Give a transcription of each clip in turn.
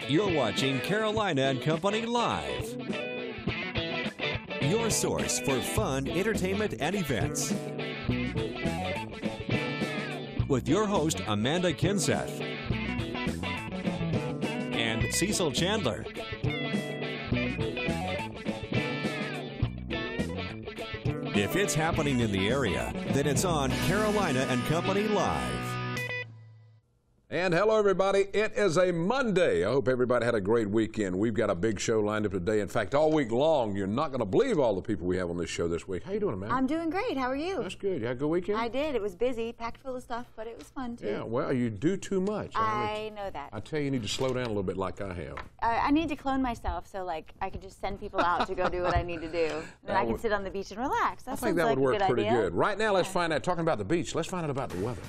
You're watching Carolina and Company Live, your source for fun, entertainment, and events. With your host, Amanda Kinseth and Cecil Chandler. If it's happening in the area, then it's on Carolina and Company Live. And hello, everybody. It is a Monday. I hope everybody had a great weekend. We've got a big show lined up today. In fact, all week long, you're not going to believe all the people we have on this show this week. How you doing, Amanda? I'm doing great. How are you? That's good. You had a good weekend? I did. It was busy, packed full of stuff, but it was fun, too. Yeah, well, you do too much. I know that. I tell you, you need to slow down a little bit like I have. I need to clone myself so, like, I can just send people out to go do what I need to do. And then I can sit on the beach and relax. That I think that would work pretty good. Right now, let's find out, talking about the beach, let's find out about the weather.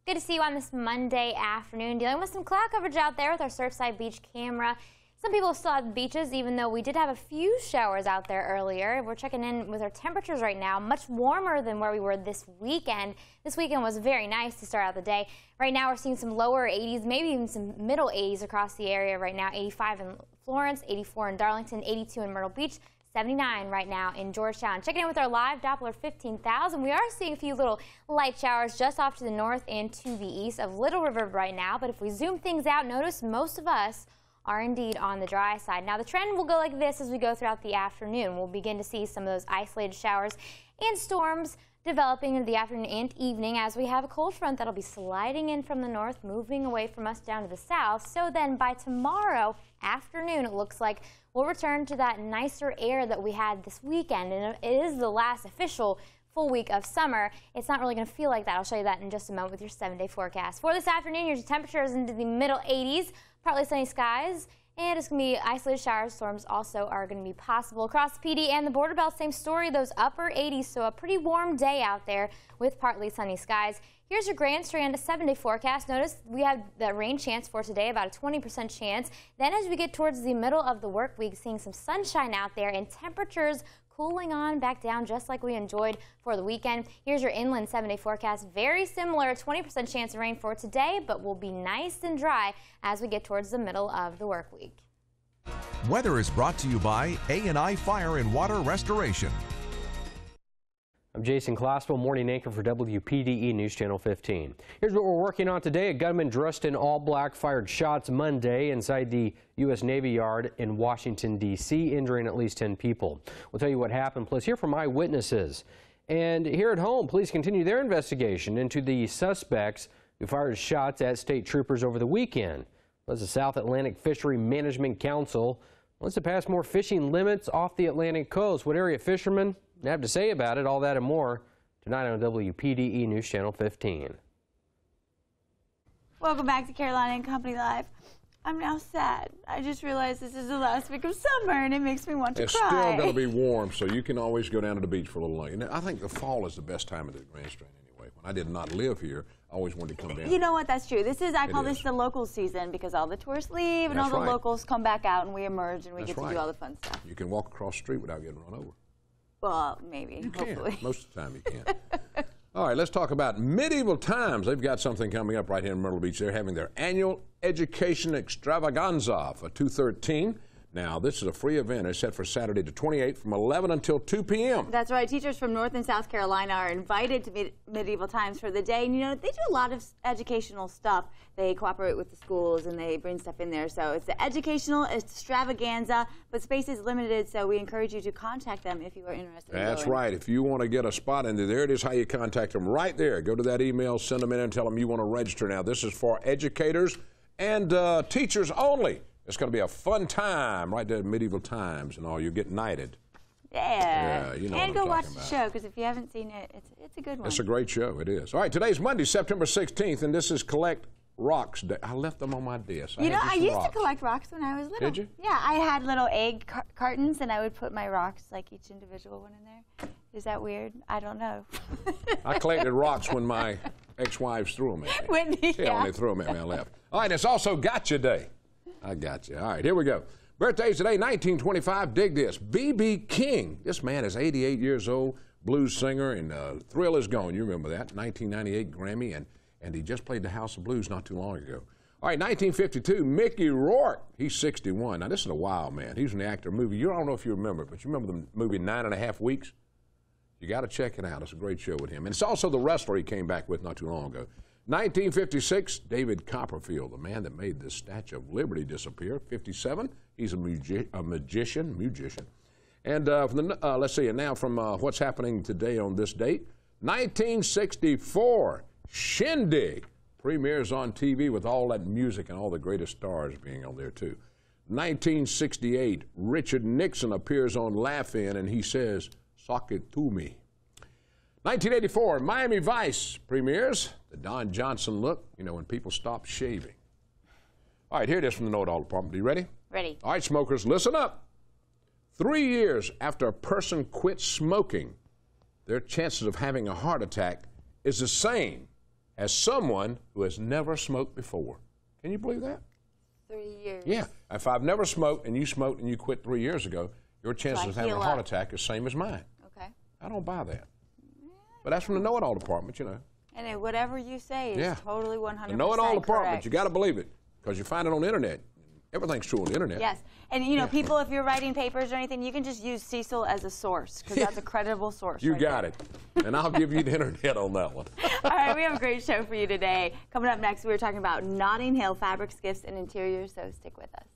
Good to see you on this Monday afternoon, dealing with some cloud coverage out there with our Surfside Beach camera. Some people still at the beaches, even though we did have a few showers out there earlier. We're checking in with our temperatures right now, much warmer than where we were this weekend. This weekend was very nice to start out the day. Right now we're seeing some lower 80s, maybe even some middle 80s across the area right now. 85 in Florence, 84 in Darlington, 82 in Myrtle Beach. 79 right now in Georgetown. Checking in with our live Doppler 15,000. We are seeing a few little light showers just off to the north and to the east of Little River right now. But if we zoom things out, notice most of us are indeed on the dry side. Now the trend will go like this as we go throughout the afternoon. We'll begin to see some of those isolated showers and storms developing in the afternoon and evening as we have a cold front that'll be sliding in from the north, moving away from us down to the south. So then by tomorrow afternoon, it looks like we'll return to that nicer air that we had this weekend. And it is the last official full week of summer. It's not really going to feel like that. I'll show you that in just a moment with your 7-day forecast. For this afternoon, your temperatures into the middle 80s, partly sunny skies. And it's going to be isolated showers. Storms also are going to be possible across the PD and the border belt. Same story, those upper 80s. So a pretty warm day out there with partly sunny skies. Here's your Grand Strand 7-day forecast. Notice we have the rain chance for today, about a 20% chance. Then as we get towards the middle of the work week, seeing some sunshine out there and temperatures cooling on back down just like we enjoyed for the weekend. Here's your inland 7-day forecast. Very similar, 20% chance of rain for today, but will be nice and dry as we get towards the middle of the work week. Weather is brought to you by A&I Fire and Water Restoration. I'm Jason Classwell, morning anchor for WPDE News Channel 15. Here's what we're working on today. A gunman dressed in all black fired shots Monday inside the U.S. Navy Yard in Washington, D.C., injuring at least 10 people. We'll tell you what happened, plus hear from eyewitnesses. And here at home, police continue their investigation into the suspects who fired shots at state troopers over the weekend. Plus, the South Atlantic Fishery Management Council wants to pass more fishing limits off the Atlantic coast. What area fishermen have to say about it, all that and more, tonight on WPDE News Channel 15. Welcome back to Carolina and Company Live. I'm now sad. I just realized this is the last week of summer, and it makes me want to cry. It's still going to be warm, so you can always go down to the beach for a little longer. I think the fall is the best time of the Grand Strand anyway. When I did not live here, I always wanted to come down. You know what? That's true. I call this the local season because all the tourists leave and all the locals come back out, and we emerge, and we get to do all the fun stuff. You can walk across the street without getting run over. Well, maybe, hopefully. Most of the time you can. All right, let's talk about Medieval Times. They've got something coming up right here in Myrtle Beach. They're having their annual education extravaganza for 2/13. Now, this is a free event. It's set for Saturday the 28th from 11 until 2 p.m. That's right. Teachers from North and South Carolina are invited to Medieval Times for the day. And, you know, they do a lot of educational stuff. They cooperate with the schools, and they bring stuff in there. So it's the educational extravaganza, but space is limited, so we encourage you to contact them if you are interested. That's right. If you want to get a spot in there, it is how you contact them right there. Go to that email, send them in, and tell them you want to register. Now, this is for educators and teachers only. It's going to be a fun time right there at Medieval Times and all. You get knighted. Yeah. You know and go watch the show, because if you haven't seen it, it's a good one. It's a great show. It is. All right, today's Monday, September 16th, and this is Collect Rocks Day. I left them on my desk. You know, I used to collect rocks when I was little. Did you? Yeah, I had little egg cartons, and I would put my rocks, like each individual one in there. Is that weird? I don't know. I collected rocks when my ex-wives threw them at me. When they threw them at me, I left. All right, it's also Gotcha Day. I got you. All right, here we go. Birthdays today, 1925. Dig this. B.B. King. This man is 88 years old, blues singer, and Thrill Is Gone. You remember that. 1998 Grammy. And and he just played the House of Blues not too long ago. All right, 1952, Mickey Rourke. He's 61. Now, this is a wild man. He's in the actor movie. You don't know if you remember it, but you remember the movie 9½ Weeks? You got to check it out. It's a great show with him. And it's also the wrestler he came back with not too long ago. 1956, David Copperfield, the man that made the Statue of Liberty disappear. 57, he's a magician. And let's see, and now from what's happening today on this date, 1964, Shindig premieres on TV with all that music and all the greatest stars being on there, too. 1968, Richard Nixon appears on Laugh-In, and he says, "Sock it to me." 1984, Miami Vice premieres. The Don Johnson look, you know, when people stop shaving. All right, here it is from the Know-It-All Department. Are you ready? Ready. All right, smokers, listen up. 3 years after a person quits smoking, their chances of having a heart attack is the same as someone who has never smoked before. Can you believe that? 3 years. Yeah. If I've never smoked and you quit 3 years ago, your chances of having a heart attack are the same as mine. Okay. I don't buy that. But that's from the Know-It-All Department, you know. And whatever you say is totally 100% The Know-It-All Department, correct. you got to believe it, because you find it on the internet. Everything's true on the internet. Yes, and you know, people, if you're writing papers or anything, you can just use Cecil as a source, because that's a credible source. You right got there. it. And I'll give you the internet on that one. All right, we have a great show for you today. Coming up next, we're talking about Notting Hill fabrics, gifts, and interiors, so stick with us.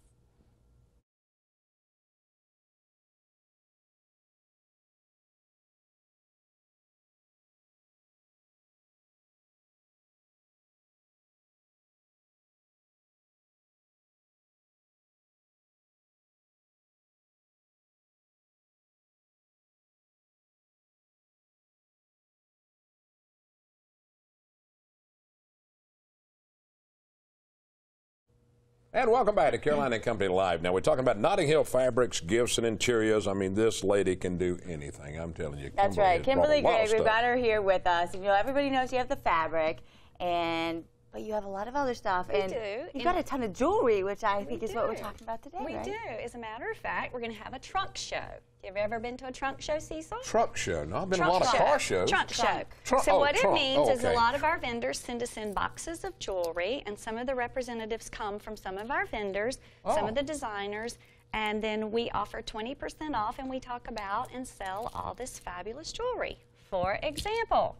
And welcome back to Carolina & Company Live. Now, we're talking about Notting Hill fabrics, gifts, and interiors. I mean, this lady can do anything. I'm telling you. That's right. Kimberly Gregg, we've got her here with us. And, you know, everybody knows you have the fabric, but you have a lot of other stuff. We and do. You've got a ton of jewelry, which I think is what we're talking about today, We right? do. As a matter of fact, we're going to have a trunk show. Have you ever been to a trunk show, Cecil? Truck show. No, I've been to a lot of car shows. Trunk show. So what it means is a lot of our vendors send us in boxes of jewelry, and some of the representatives come from some of our vendors, some of the designers, and then we offer 20% off, and we talk about and sell all this fabulous jewelry. For example,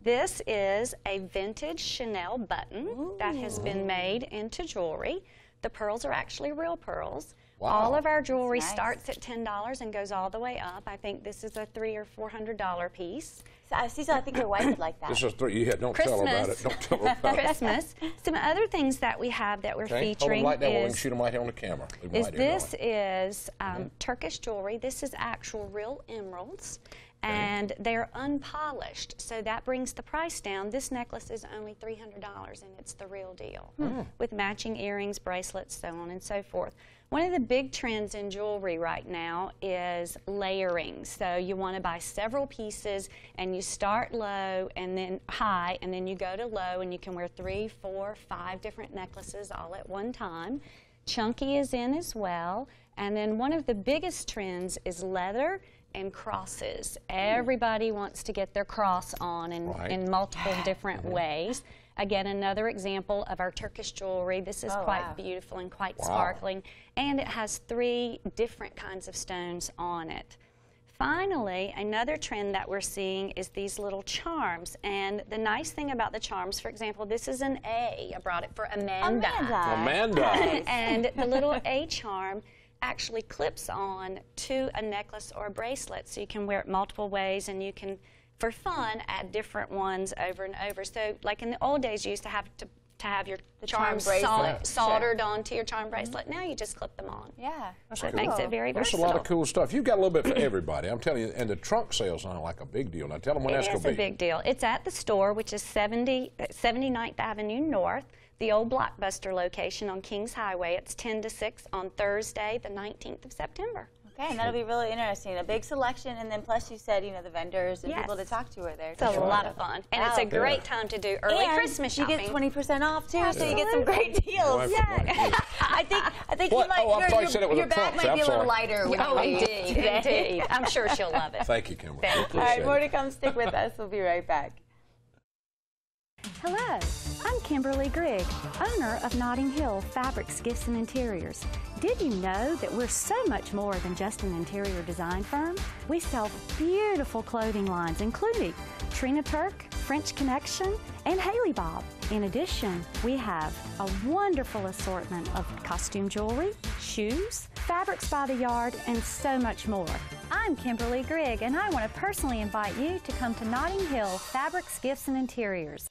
this is a vintage Chanel button that has been made into jewelry. The pearls are actually real pearls. Wow. All of our jewelry starts at $10 and goes all the way up. I think this is a $300 or $400 piece. Cecil, I think your wife would like that. This is don't tell her about it. Don't tell her about Christmas. Some other things that we have that we're featuring Hold them right there. We can shoot them right here on the camera. This is Turkish jewelry. This is actual real emeralds. And they're unpolished, so that brings the price down. This necklace is only $300, and it's the real deal, with matching earrings, bracelets, so on and so forth. One of the big trends in jewelry right now is layering. So you want to buy several pieces, and you start low and then high, and then you go to low, and you can wear 3, 4, 5 different necklaces all at one time. Chunky is in as well, and then one of the biggest trends is leather and crosses. Everybody wants to get their cross on in multiple different ways. Again, another example of our Turkish jewelry. This is quite beautiful and quite sparkling, and it has 3 different kinds of stones on it. Finally, another trend that we're seeing is these little charms, and the nice thing about the charms, for example, this is an A. I brought it for Amanda. And the little A charm actually clips on to a necklace or a bracelet, so you can wear it multiple ways, and you can, for fun, add different ones over and over. So, like in the old days, you used to have your charms soldered onto your charm bracelet. Now you just clip them on. Yeah. So it makes it very versatile. There's a lot of cool stuff. You've got a little bit for everybody. I'm telling you, and the trunk sales sound like a big deal. Now tell them when that's going to be. It is a big deal. It's at the store, which is 79th Avenue North, the old Blockbuster location on Kings Highway. It's 10 to 6 on Thursday, the 19th of September. Okay, and that'll be really interesting. A big selection, and then plus you said, you know, the vendors and people to talk to are there. It's a lot of fun, and it's a great time to do early Christmas shopping. You get 20% off too, so you get some great deals. Yeah. I think you might. Your bag might be a little lighter. Indeed. I'm sure she'll love it. Thank you, Kimberly. All right, more to come. Stick with us. We'll be right back. Hello, I'm Kimberly Grigg, owner of Notting Hill Fabrics, Gifts and Interiors. Did you know that we're so much more than just an interior design firm? We sell beautiful clothing lines including Trina Turk, French Connection, and Haley Bob. In addition, we have a wonderful assortment of costume jewelry, shoes, fabrics by the yard, and so much more. I'm Kimberly Grigg, and I want to personally invite you to come to Notting Hill Fabrics, Gifts and Interiors.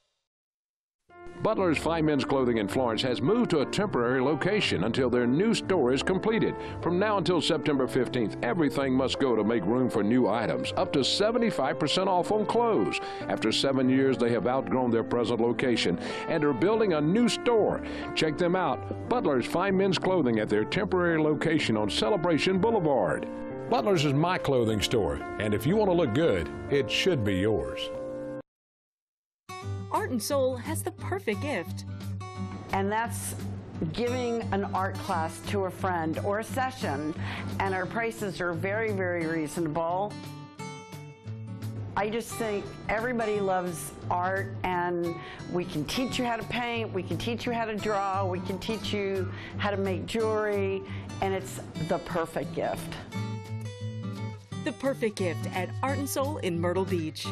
Butler's Fine Men's Clothing in Florence has moved to a temporary location until their new store is completed. From now until September 15th, everything must go to make room for new items, up to 75% off on clothes. After 7 years, they have outgrown their present location and are building a new store. Check them out, Butler's Fine Men's Clothing at their temporary location on Celebration Boulevard. Butler's is my clothing store, and if you want to look good, it should be yours. Art and Soul has the perfect gift. And that's giving an art class to a friend or a session, and our prices are very, very reasonable. I just think everybody loves art, and we can teach you how to paint, we can teach you how to draw, we can teach you how to make jewelry, and it's the perfect gift. The perfect gift at Art and Soul in Myrtle Beach.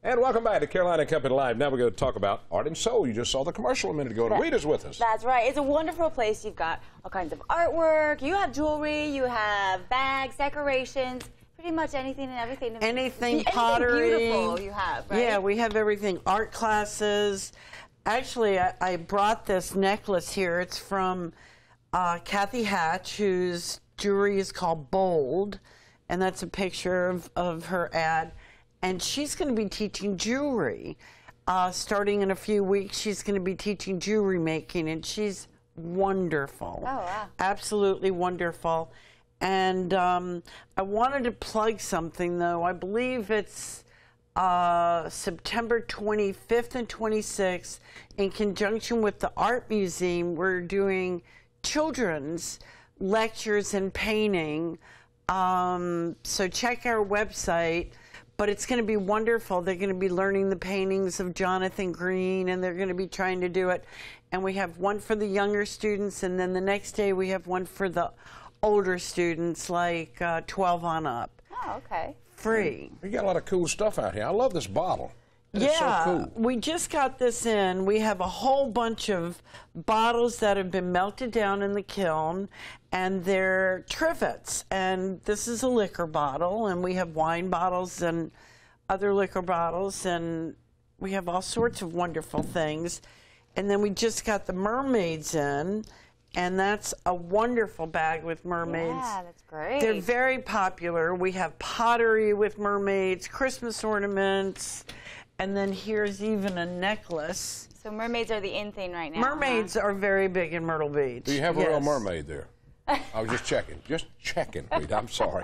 And welcome back to Carolina Company Live. Now we're going to talk about Art and Soul. You just saw the commercial a minute ago, and Rita's with us. That's right. It's a wonderful place. You've got all kinds of artwork. You have jewelry. You have bags, decorations, pretty much anything and everything. Anything pottery. Beautiful you have, right? Yeah, we have everything. Art classes. Actually, I brought this necklace here. It's from Kathy Hatch, whose jewelry is called Bold, and that's a picture of her ad. And she's going to be teaching jewelry. Starting in a few weeks, she's going to be teaching jewelry making, and she's wonderful. Oh, wow. Absolutely wonderful. And I wanted to plug something, though. I believe it's September 25th and 26th, in conjunction with the Art Museum. We're doing children's lectures and painting. So check our website. But it's going to be wonderful. They're going to be learning the paintings of Jonathan Green, and they're going to be trying to do it. And we have one for the younger students, and then the next day we have one for the older students, like 12 on up. Oh, okay. Free. You got a lot of cool stuff out here. I love this bottle. It's Yeah, so cool. we just got this in. We have a whole bunch of bottles that have been melted down in the kiln, and they're trivets. And this is a liquor bottle, and we have wine bottles and other liquor bottles, and we have all sorts of wonderful things. And then we just got the mermaids in, and that's a wonderful bag with mermaids. Yeah, that's great. They're very popular. We have pottery with mermaids, Christmas ornaments, and then here's even a necklace. So mermaids are the in thing right now. Mermaids are very big in Myrtle Beach. Do you have a real mermaid there? I was just checking. Just checking, Rita. I'm sorry.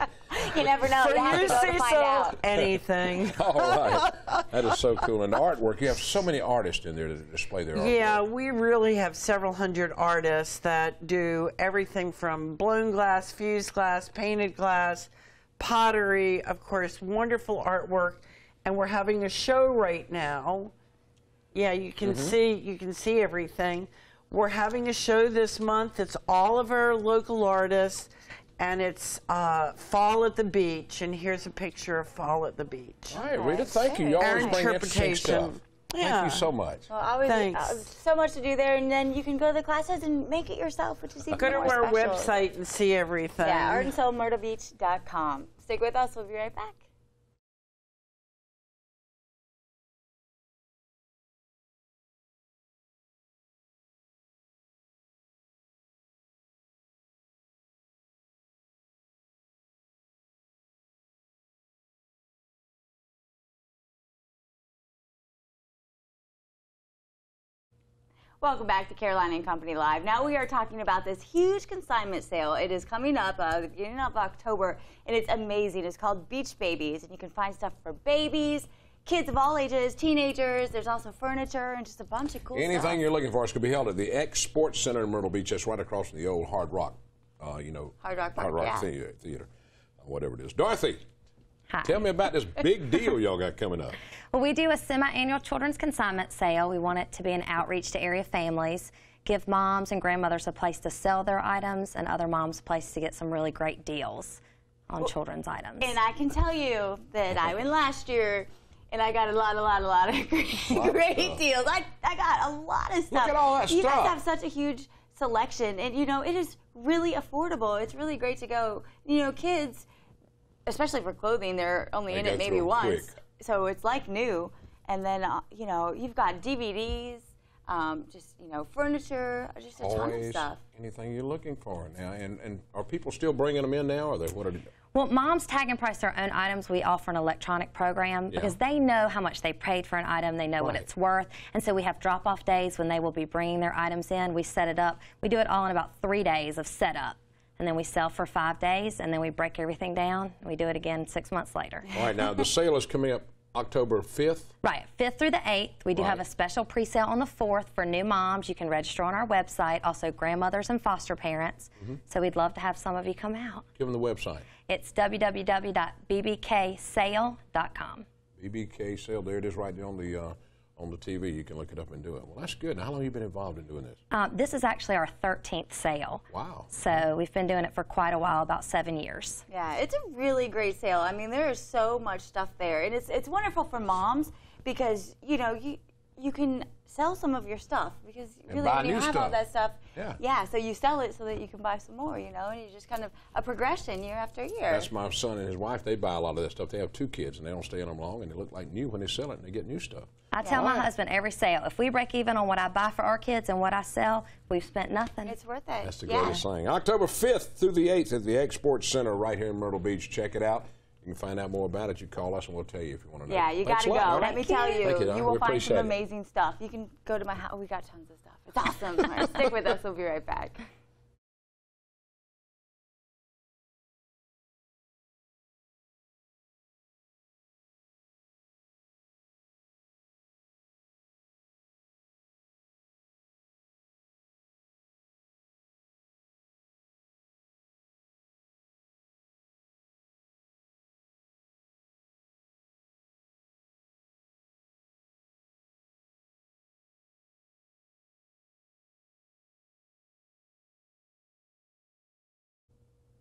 You never know. For You have to you, go to find Cecil, out. anything. All right. That is so cool. And the artwork, you have so many artists in there to display their artwork. Yeah, we really have several hundred artists that do everything from blown glass, fused glass, painted glass, pottery, of course, wonderful artwork. And we're having a show right now. Yeah, you can see everything. We're having a show this month. It's all of our local artists, and it's Fall at the Beach. And here's a picture of Fall at the Beach. All right, Rita, thank you. You always bring interesting stuff. Yeah. Thank you so much. Well, always Thanks. so much to do there, and then you can go to the classes and make it yourself, which is even Go to more our special. website and see everything. Yeah, artandsoulmyrtlebeach.com. Stick with us. We'll be right back. Welcome back to Carolina and Company Live. Now we are talking about this huge consignment sale. It is coming up the beginning of October, and it's amazing. It's called Beach Babies, and you can find stuff for babies, kids of all ages, teenagers. There's also furniture and just a bunch of cool stuff. Anything you're looking for is going to be held at the X Sports Center in Myrtle Beach. That's right across from the old Hard Rock, Hard Rock Park, Theater, whatever it is. Dorothy, Hi. Tell me about this big deal y'all got coming up. Well, we do a semi-annual children's consignment sale. We want it to be an outreach to area families, give moms and grandmothers a place to sell their items, and other moms a place to get some really great deals on children's items. And I can tell you that I went last year, and I got a lot of great deals. I got a lot of stuff. Look at all that you stuff. guys have such a huge selection, and you know, it is really affordable. It's really great to go. You know, kids, especially for clothing, they're only in it maybe once. So it's like new. And then, you know, you've got DVDs, just, you know, furniture, just a ton of stuff. Anything you're looking for now. And are people still bringing them in now, or what are they doing? Well, moms tag and price their own items. We offer an electronic program because they know how much they paid for an item. They know what it's worth. And so we have drop-off days when they will be bringing their items in. We set it up. We do it all in about 3 days of setup. And then we sell for 5 days, and then we break everything down. We do it again 6 months later. All right, now the sale is coming up October 5th? Right, 5th through the 8th. We do have a special pre-sale on the 4th for new moms. You can register on our website, also grandmothers and foster parents. So we'd love to have some of you come out. Give them the website. It's www.bbksale.com. BBK sale, there it is right there on the TV. You can look it up and do it. Well, that's good. Now, how long have you been involved in doing this? This is actually our 13th sale. Wow. So we've been doing it for quite a while, about 7 years. Yeah, it's a really great sale. I mean, there is so much stuff there. And it's wonderful for moms because, you know, you can sell some of your stuff because really when you have all that stuff, so you sell it so that you can buy some more, you know, and you just kind of a progression year after year. That's my son and his wife. They buy a lot of that stuff. They have 2 kids, and they don't stay in them long, and they look like new when they sell it, and they get new stuff. I tell my husband every sale, if we break even on what I buy for our kids and what I sell, we've spent nothing. It's worth it. That's the greatest thing. October 5th through the 8th at the Egg Sports Center right here in Myrtle Beach. Check it out. You can find out more about it. You call us, and we'll tell you if you want to know. Yeah, you got to go. Let me tell you, you will find some it. amazing stuff. You can go to my house. We got tons of stuff. It's awesome. All right, stick with us. We'll be right back.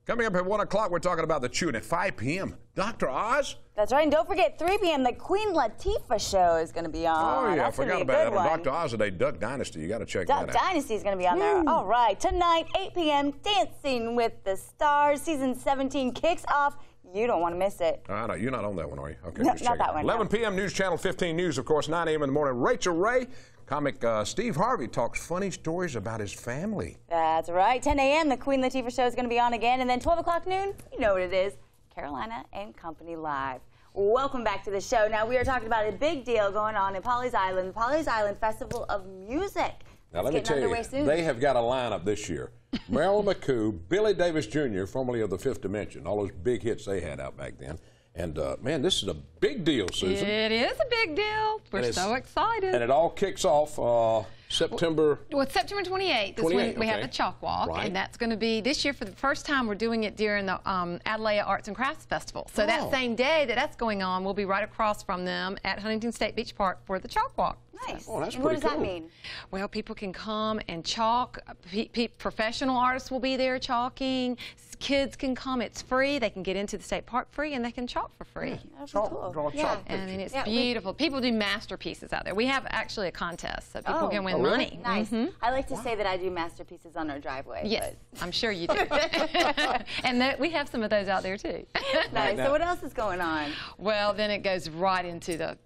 Coming up at 1 o'clock, we're talking about the Chew, and at 5 p.m., Dr. Oz. That's right, and don't forget, 3 p.m., the Queen Latifah show is going to be on. Oh, yeah, I That's forgot about that. On Dr. Oz today, Duck Dynasty. You got to check that out. Duck Dynasty is going to be on there. All right, tonight, 8 p.m., Dancing with the Stars. Season 17 kicks off. You don't want to miss it. No, you're not on that one, are you? Okay, no, just not that one. 11 p.m. News Channel 15 News, of course, 9 a.m. in the morning. Rachel Ray, comic Steve Harvey talks funny stories about his family. That's right. 10 a.m. the Queen Latifah show is going to be on again. And then 12 o'clock noon, you know what it is, Carolina and Company Live. Welcome back to the show. Now, we are talking about a big deal going on in Pawleys Island, the Pawleys Island Festival of Music. Now, let me tell you, they have got a lineup this year. Marilyn McCoo, Billy Davis Jr., formerly of the Fifth Dimension, all those big hits they had out back then. And, man, this is a big deal, Susan. It is a big deal. We're so excited. And it all kicks off September... Well, it's September 28th. Is when we have the Chalk Walk. Right. And that's going to be this year for the first time. We're doing it during the Adelaide Arts and Crafts Festival. So that same day that's going on, we'll be right across from them at Huntington State Beach Park for the Chalk Walk. Nice. Oh, that's and what does that mean? Well, people can come and chalk. Professional artists will be there chalking. Kids can come. It's free. They can get into the state park free, and they can chalk for free. Draw chalk I mean, it's beautiful. People do masterpieces out there. We have actually a contest, so people can win money. Nice. I like to say that I do masterpieces on our driveway. Yes, I'm sure you do. And we have some of those out there, too. Nice. So what else is going on? Well, then it goes right into the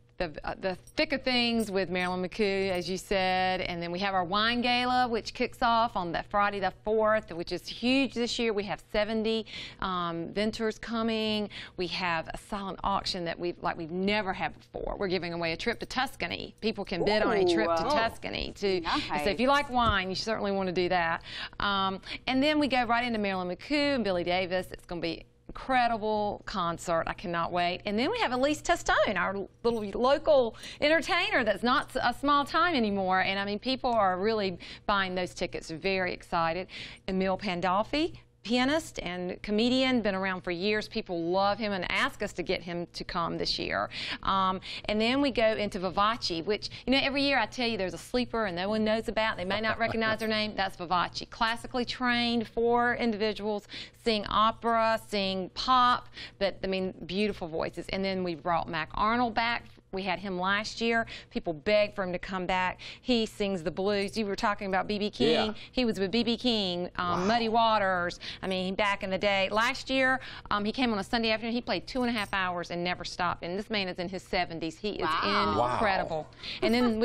thick of things with Marilyn McCoo, as you said, and then we have our wine gala, which kicks off on the Friday the 4th, which is huge this year. We have 70 vendors coming. We have a silent auction that we've never had before. We're giving away a trip to Tuscany. People can bid on a trip to Tuscany. So if you like wine, you certainly want to do that. And then we go right into Marilyn McCoo and Billy Davis. It's going to be incredible concert. I cannot wait. And then we have Elise Testone, our little local entertainer that's not a small time anymore. And I mean, people are really buying those tickets, very excited. Emil Pandolfi, pianist and comedian, been around for years. People love him and ask us to get him to come this year. And then we go into Vivace, which, you know, every year I tell you there's a sleeper and no one knows about. They may not recognize their name. That's Vivace. Classically trained for individuals, sing opera, sing pop, but, I mean, beautiful voices. And then we brought Mac Arnold back. We had him last year. People begged for him to come back. He sings the blues. You were talking about B.B. King. Yeah. He was with B.B. King, Muddy Waters. I mean, back in the day. Last year, he came on a Sunday afternoon. He played 2.5 hours and never stopped. And this man is in his 70s. He is incredible. And then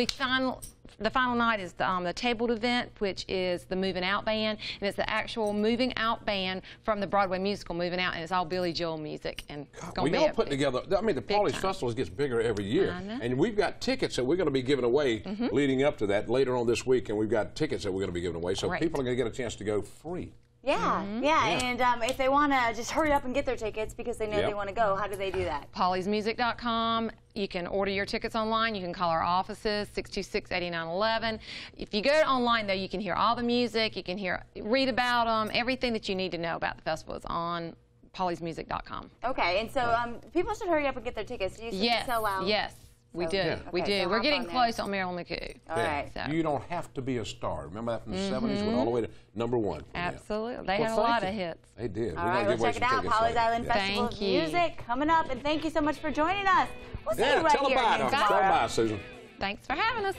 the final night is the tabled event, which is the Moving Out Band, and it's the actual Moving Out Band from the Broadway musical Moving Out, and it's all Billy Joel music. And it's going to be put together. I mean, the Pauley's Festivals gets bigger every year, and we've got tickets that we're going to be giving away leading up to that later on this week, and we've got tickets that we're going to be giving away, so people are going to get a chance to go free. Yeah, and if they want to just hurry up and get their tickets because they know they want to go, how do they do that? Pauley'sMusic.com. You can order your tickets online. You can call our offices, 626-8911. If you go online, though, you can hear all the music. You can read about them. Everything that you need to know about the festival is on Pauley'sMusic.com. Okay, and so people should hurry up and get their tickets. Do you see it sell out? Yes. We do. Yeah. We do. So We're getting close on Marilyn McCoo. All right. So. You don't have to be a star. Remember that from the 70s? Went all the way to #1. Absolutely. They had a lot of hits. They did. All right, well, check it out. Pawleys Island Festival of Music coming up. And thank you so much for joining us. We'll see you right here again tomorrow. Tell them bye, Susan. Thanks for having us.